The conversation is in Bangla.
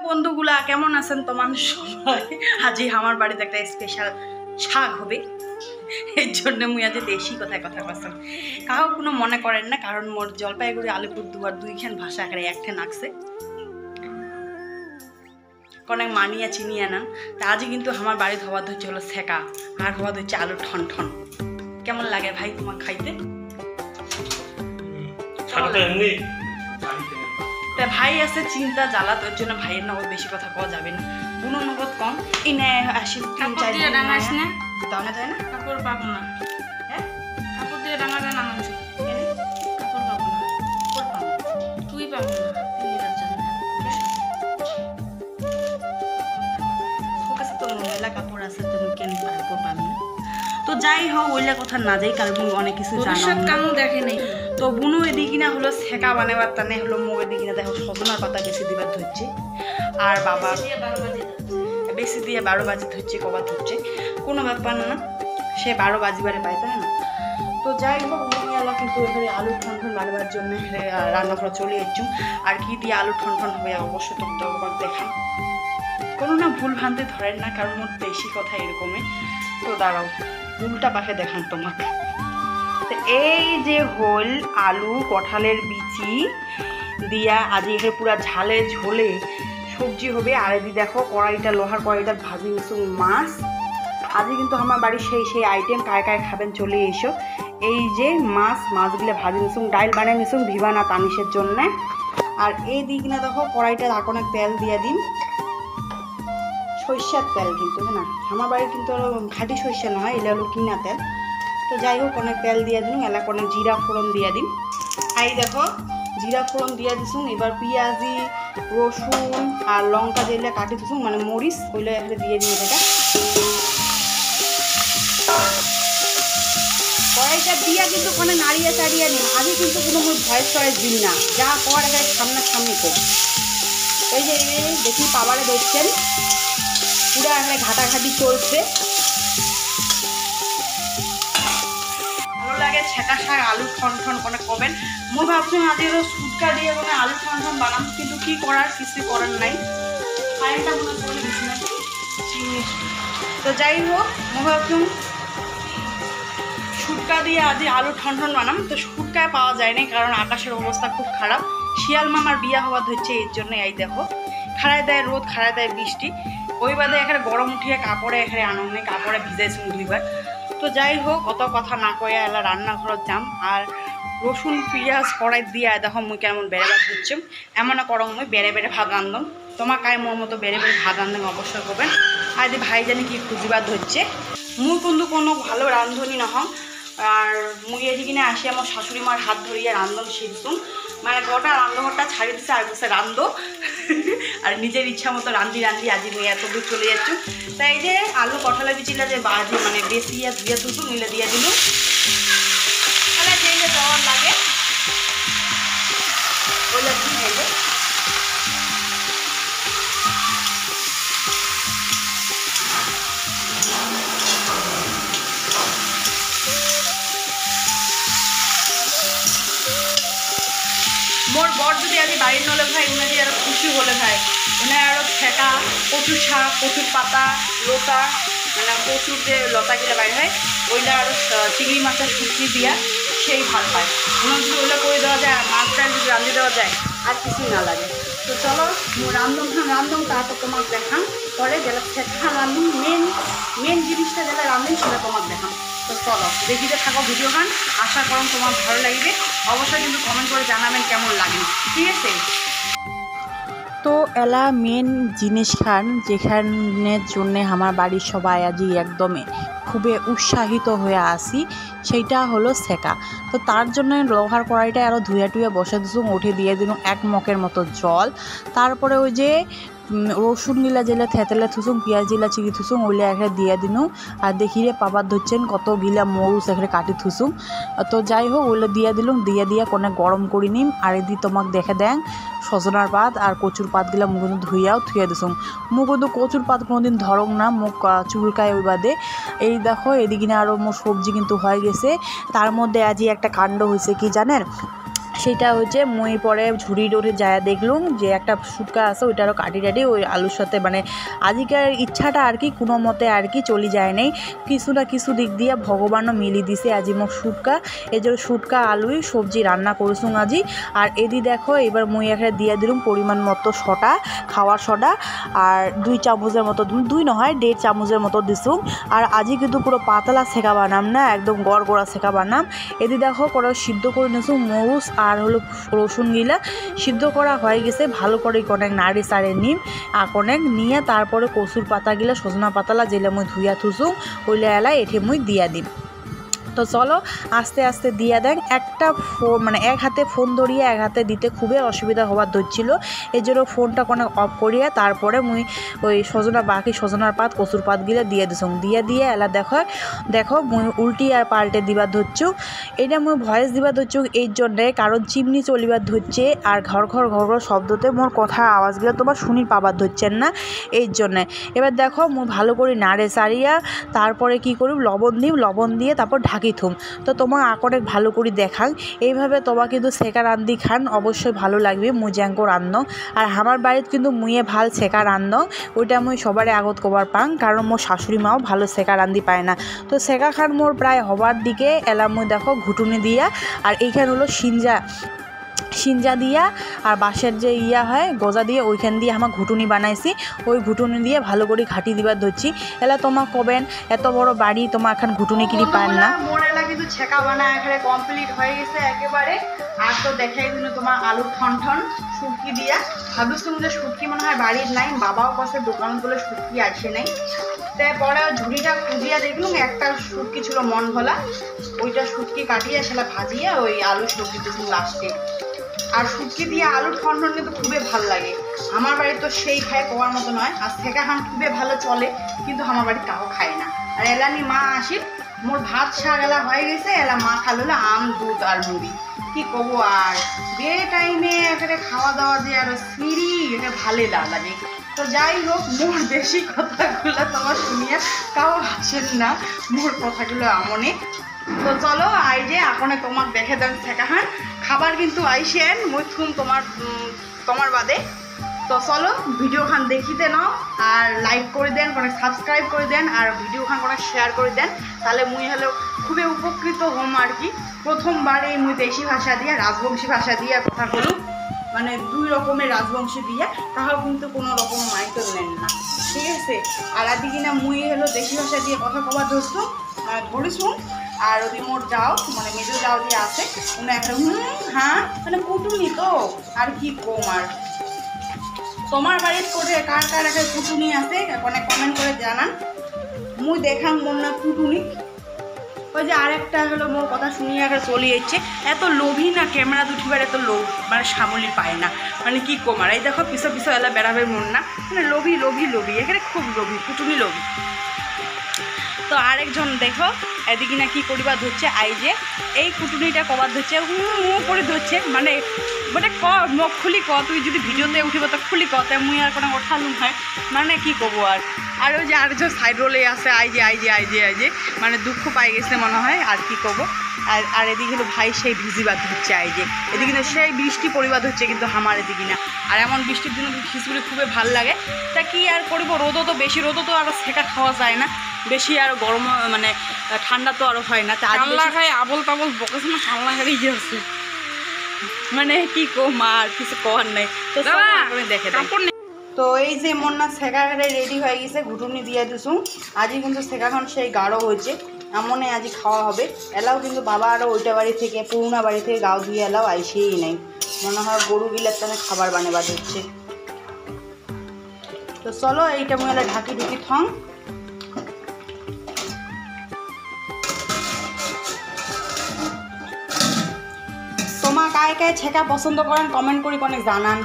বন্ধুগুলা কেমন আছেন তোমার সবাই? আজই আমার বাড়িতে একটা স্পেশাল শাক হবে, এই জন্য মুই আজ দেশি কথায় কথা বলতাম। কাউ কোনো মনে করেন না, কারণ মোর জলপাইগুড়ি আলিপুরদুয়ার দুইখান ভাষা এখানে একখান আসছে, অনেক মানিয়া চিনিয়া না। তা আজই কিন্তু আমার বাড়ি হওয়া ধরছে হলো সেকা, আর হওয়া ধরছে আলু ঠন ঠন। কেমন লাগে ভাই তোমার খাইতে? তা ভাই আছে চিন্তা জ্বালা, তোর জন্য ভাইয়ের নগদ বেশি কথা কওয়া যাবে না। কোনো নগদ কম ইনে আসি দানা যায় না, কাপড় পাবো না। হ্যাঁ কাপড় দিয়ে ডাঙা যায় না মানুষ, কাপড় পাবো না, তুই পাবো না। কাপড় আছে তুমি কেন কাপড় পাবি না? তো যাই হোক ওইলা কথা না যাই, কারণ অনেক কিছু জানো দেখে নেই। তো বুনু এদিকে না হলো ছেঁকা বানাবার টানে হলো মো এদিকে না দেখো সজনার পাতা বেশি দিবার ধরছে, আর বাবা বেশি দিয়ে 12 বাজে ধরছে, কবার ধরছে কোনো ব্যাপার না, সে 12 বাজিবারে পায়, তাই না? তো যাই হোক উনিয়ালা কিন্তু এখানে আলু ঠন ঠন বাড়বার জন্য রান্নাঘর চলে এসছুম। আর কি দিয়ে আলু ঠন ঠন হবে অবশ্যই তোমার দেখান, কোনো না ভুল ভ্রান্তি ধরেন না, কারণ মোট বেশি কথা এরকমই। তো দাঁড়াও উল্টা পাশে দেখান তোমাকে। তো এই যে হোল আলু কঁঠালের বিচি দিয়া আজ এখানে পুরা ঝালে ঝোলে সবজি হবে। আর এদিকে দেখো কড়াইটা লোহার কড়াইটা ভাজি নিছুন মাছ। আজকে কিন্তু আমার বাড়ির সেই আইটেম কায় কায় খাবেন চলে এসো। এই যে মাছগুলো ভাজি নিছুন, ডাইল বানিয়ে নিছুন ভিভানা তানিশের জন্যে। আর এই দিক না দেখো কড়াইটা অনেক তেল দিয়ে দিন, সর্ষের তেল কিন্তু, না আমার বাড়ি কিন্তু খাঁটি সর্ষে নয়, এটা হলো কিনা তেল। তো যাই হোক অনেক তেল দিয়ে দিন, এলাকা অনেক জিরা ফোড়ন দিয়ে দিন। এই দেখো জিরা ফোড়ন দিয়ে দিছুন। এবার পেঁয়াজি রসুন আর লঙ্কা যেগুলো কাটি দিছুন মানে মরিচ ওইগুলো এখানে দিয়ে দিন। এটা কড়াইটা দিয়া কিন্তু ওখানে নাড়িয়ে চাড়িয়ে নিন, আমি কিন্তু কোনো ভয়েস টয়েস দিন না, যা কর এখানে সামনাসামনি কর। এই যে দেখি পাবারে দেখছেন পুরো এখানে ঘাটাঘাটি চলছে। ভালো লাগে ছেঁকা শাক আলু ঠন ঠন করে করবেন। মই ভাবছি আজকে সুটকা দিয়ে মানে আলু ঠন ঠন বানাম, কিন্তু কি করার কিছু করার নাই, কারেন্টটা মনে করে দিচ্ছি না। তো যাই হোক মই ভাবছি সুটকা দিয়ে আজ আলু ঠন ঠন বানাম। তো সুটকায় পাওয়া যায় না, কারণ আকাশের অবস্থা খুব খারাপ। শিয়াল মামার বিয়া হওয়া ধরছে, এর জন্য এই দেখো খাড়ায় দেয় রোদ, খাড়ায় দেয় বৃষ্টি। ওই বাদে এখানে গরম উঠিয়ে কাপড়ে এখানে আনন্দ নেই, কাপড়ে ভিজাইছি দুইবার। তো যাই হোক অত কথা না কয়ে এলা রান্নাঘরত যাম। আর রসুন পেঁয়াজ কড়াই দিয়ে দেখো মুই কেমন বেড়ে ভাত দিচ্ছি, এমন করম মুই বেড়ে বেড়ে ভাত রান্ধম। তোমার কায় মোর মতো বেড়ে বেড়ে ভাত রান্ধম অবশ্যই করবেন। আর যদি ভাই জানি কি খুঁজিবার ধরছে, মুই কিন্তু কোনো ভালো রান্ধনি নহম। আর মুই এদিকে আসি আমার শাশুড়ি মার হাত ধরিয়ে রান্ধন শিখতুম, মানে গোটা রান্নাঘরটা ছাড়ি দিচ্ছে আর বসে রান্ধো আর নিজের ইচ্ছা মতো রান্ধি আজ নিয়ে এত দূর চলে যাচ্ছ। তাই এই যে আলু কঁঠালের বিচিটা যে বাজি মানে বেশি দিয়ে তুলতো মিলে দিয়ে দিল, তাহলে যে যে দেওয়ার লাগে ওইটা দিয়ে দেবে। মোর বর যদি আজ বাড়ির নলে ভাই উনি আরো খুশি হলে ভাই, উনি আরো ঠেকা কচুর শাক কচুর পাতা লতা মানে কচুর যে লতাগুলো বাইরে হয় ওইটা আরও চিংড়ি মাছের শুকি দিয়া সেই ভাল পায়। ওনার যদি ওইটা করে দেওয়া যায়, মাছটা যদি রাঁধে দেওয়া যায় আর কিছুই না লাগে। তো চলো রান্ধন তারপর তোমাকে দেখান, পরে যেটা ঠেকা রান্ধুন মেন জিনিসটা যেটা রান্ধুন সেটা তোমাকে দেখান। তো চলো দেখিতে থাকো ভিডিও খান, আশা করুন তোমার ভালো লাগবে। অবশ্যই কিন্তু কমেন্ট করে জানাবেন কেমন লাগে, ঠিক আছে? তো এলা মেন জিনিস খান যেখানের জন্যে আমার বাড়ির সবাই আজই একদমই খুবই উৎসাহিত হয়ে আসি, সেইটা হলো সেকা। তো তার জন্য লোহার কড়াইটা আরও ধুয়ে টুয়ে বসে দিলাম, উঠে দিয়ে দিলাম 1 মগের মতো জল। তারপরে ওই যে রসুন গিলা যেগুলো থেতলে থুসুম পেঁয়াজ গিলা চিড়ি থুসুম ওইগুলো এখানে দিয়ে দিনুম। আর দেখিয়ে পাবার ধরছেন কত গিলা মরুচ এখানে কাটি থুসুম। তো যাই হোক ওইগুলো দিয়ে দিলাম, দিয়ে কোনে গরম করে নিম। আর এদিকে তোমাকে দেখে দেন সজনার পাত আর কচুর পাতগুলা মুখ কিন্তু ধুয়ে দিছুম। মুখ কিন্তু কচুর পাত কোনোদিন ধরং না, মুখ চুলকায় ওই বাদে। এই দেখো এদিকে না আরও মোর সবজি কিন্তু হয়ে গেছে। তার মধ্যে আজই একটা কাণ্ড হয়েছে কি জানেন, সেটা হচ্ছে মুই পরে ঝুড়ি টুড়ি যায় দেখলুম যে একটা শুটকা আছে ওইটারও কাটি টাটি ওই আলুর সাথে মানে আজকের ইচ্ছাটা আর কি কোনো মতে আর কি চলে যায় নাই কিছু না কিছু দিক দিয়ে ভগবানও মিলি দিছে আজি মোক শুটকা এই যে শুটকা আলুই সবজি রান্না করছুম আজি। আর এদি দেখো এবার মুই এখানে দিয়ে দিলুম পরিমাণ মতো সটা খাওয়ার সটা আর 2 চামচের মতো 2 নহয় 1.5 চামচের মতো দিছুম। আর আজি কিন্তু পুরো পাতলা সেকা বানাম না একদম গড়গড়া সেকা বানাম। এদি দেখো করে সিদ্ধ করে নিছুম মরুচ আর হলো রসুন গিলা সিদ্ধ করা হয়ে গেছে ভালো করে অনেক নাড়ি চাড়ে নিম অনেক নিয়ে তারপরে কচুর পাতা গিলা সজনা পাতালা যেলে মুই ধুইয়া থুসুম ওইলে এলাই এঠে মুই দিয়া দিম। তো চলো আস্তে আস্তে দিয়ে দেন একটা ফোন মানে এক হাতে ফোন ধরিয়ে এক হাতে দিতে খুবই অসুবিধা হওয়ার ধরছিল এই জন্য ফোনটা কোনো অফ করিয়ে তারপরে মুই ওই বাকি সজনার পাত কচুর পাতগুলো দিয়ে দিছুম দিয়ে এলা দেখো মুই উল্টি আর পাল্টে দিবার ধরছু। এটা মুই ভয়েস দিবার ধরছু এই জন্যে কারণ চিমনি চলিবার ধরছে আর ঘর ঘর শব্দতে মোর কথার আওয়াজগুলো তোমার শুনি পাবার ধরছেন না এই জন্যে। এবার দেখো মুই ভালো করে নাড়ে চাড়িয়া তারপরে কি করি লবণ দিয়ে তারপর ঢাকি থুম। তো তোমার অনেক ভালো করে দেখাং এইভাবে তোমার কিন্তু সেকা রান্ধি খান অবশ্যই ভালো লাগবে মুই জ্যাঙ্কো রান্ধ। আর আমার বাড়িতে কিন্তু মুইয়ে ভাল সেকা রান্ধ ওইটা মুই সবারে আগত কবার পাং কারণ মোর শাশুড়ি মাও ভালো সেকা রান্ধি পায় না। তো সেকা খান মোর প্রায় হবার দিকে এলা মুই দেখো ঘুটুনি দিয়া আর এইখান হলো সিঞ্জা দিয়া আর বাঁশের যে হয় গজা দিয়ে ওইখান দিয়ে আমার ঘুটুনি বানাইছি ওই ঘুটুনি দিয়ে ভালো করে ঘাটি দিবার ধরছি। এলা তোমার কবেন এত বড় বাড়ি তোমার এখন ঘুটুনি কিনি পান না। মোর এলা কিন্তু ছেঁকা বানা এখানে কমপ্লিট হয়ে গেছে একেবারে। আর তো দেখাই দিন তোমার আলু ঠন শুটকি দিয়া ভাবছিলাম যে শুটকি মনে হয় বাড়ির নাই বাবাও কাছে দোকানগুলো শুটকি আসে নাই তারপরে ঝুড়িটা খুঁজিয়া দেখলুম একটা শুটকি ছিল মন ভোলা ওইটা শুটকি কাটিয়ে সেটা ভাজিয়ে ওই আলু সবজি দিয়েছিলাম লাস্টে। আর শুটকি দিয়ে আলুর ঠন কিন্তু খুবই ভালো লাগে আমার বাড়ি তো সেই খায় কোয়ার মতো নয় আর সেকা খান খুবই ভালো চলে কিন্তু আমার বাড়ি তাও খায় না। আর এলানি মা আসি মোর ভাত শাক এলা হয়ে গেছে এলা মা খালো আম দুধ আর মুড়ি কি করবো। আর বিয়ে টাইমে এখানে খাওয়া দাওয়া দিয়ে আরো সিঁড়ি এটা ভালো লাগে। তো যাই হোক মোর বেশি কথাগুলো তোমার শুনিয়া তাও হাসেন না মোর কথাগুলো আমনে। তো চলো আই যে এখন তোমার দেখে দেন সেকাহান খাবার কিন্তু আইসেন মুই থুম তোমার বাদে। তো চলো ভিডিও খান দেখিতে নাও আর লাইক করে দেন কোনো সাবস্ক্রাইব করে দেন আর ভিডিও খান কোনো শেয়ার করে দেন তাহলে মুই হলো খুবই উপকৃত হম আর কি। প্রথমবার এই মুই দেশি ভাষা দিয়ে রাজবংশী ভাষা দিয়ে কথা বলুন মানে 2 রকমের রাজবংশী দিয়ে তাহাও কিন্তু কোনো রকম মাইতো নেন না ঠিক আছে। আর আদি কিনা মুই হলো দেশি ভাষা দিয়ে কথা কবার ধরেছুন আর ওদি মোর যাও মানে মেজো যাও দিয়ে আছে উনি একটা হ্যাঁ মানে কুটুনি তো আর কি কম। আর তোমার বাড়ির করে কার কার একটা কুটুনি আছে মানে কমেন্ট করে জানান মুই দেখাং মন না কুটুনি। ওই যে আরেকটা হলো মোর কথা শুনিয়ে একটা চলে যাচ্ছে এত লোভী না ক্যামেরা দুটিবার এত লোভ মানে সামলি পায় না মানে কি কমার এই দেখো পিছু এলা বেড়াবে মন না মানে লোভী এখানে খুব লোভী কুটুনি লোভী। তো আরেকজন দেখো এদিকে না কি করিবার ধরছে আই যে এই কুটুনিটা কবার ধরছে করে ধরছে মানে মুখ খুলি তুই যদি ভিডিওতে উঠিব তো খুলি তাই মুই আর কোনো ওঠালুম হয় মানে কি কব। আর ওই যে আরেকজন সাইড রোলে আছে আই যে মানে দুঃখ পাই গেছে মনে হয় আর কি কব। আর এদিকে কিন্তু ভাই সেই ভিজিবাদ হচ্ছে আই যে এদিকে কিন্তু সেই বৃষ্টি পরিবাদ হচ্ছে কিন্তু আমার এদিকে না। আর এমন বৃষ্টির দিনে খিচুড়ি খুবই ভাল লাগে তা কি আর করব রোদও তো বেশি রোদও তো আরও সেকা খাওয়া যায় না বেশি আর গরম মানে ঠান্ডা তো আরও হয় না তা খাই আবল তাবল বকেছে না কাল্লা খাই গিয়েছে মানে কি কম আর কিছু করার নেই। তো দেখে তো এই যে মোর না সেকা রেডি হয়ে গেছে ঘুটুনি দিয়ে দিছুম আজই কিন্তু সেকাখন সেই গাঢ় হয়েছে এমনে আজই খাওয়া হবে। এলাও কিন্তু বাবা আরও ওইটা বাড়ি থেকে পুরোনা বাড়ি থেকে গাও ধুয়ে এলাও আইসেই নেই মনে হয় গরু গিলার তাহলে খাবার বানাবার হচ্ছে। তো চলো এইটা মুই এলা ঢাকি থং। তোমার কায় ছেঁকা পছন্দ করেন কমেন্ট করে অনেক জানান।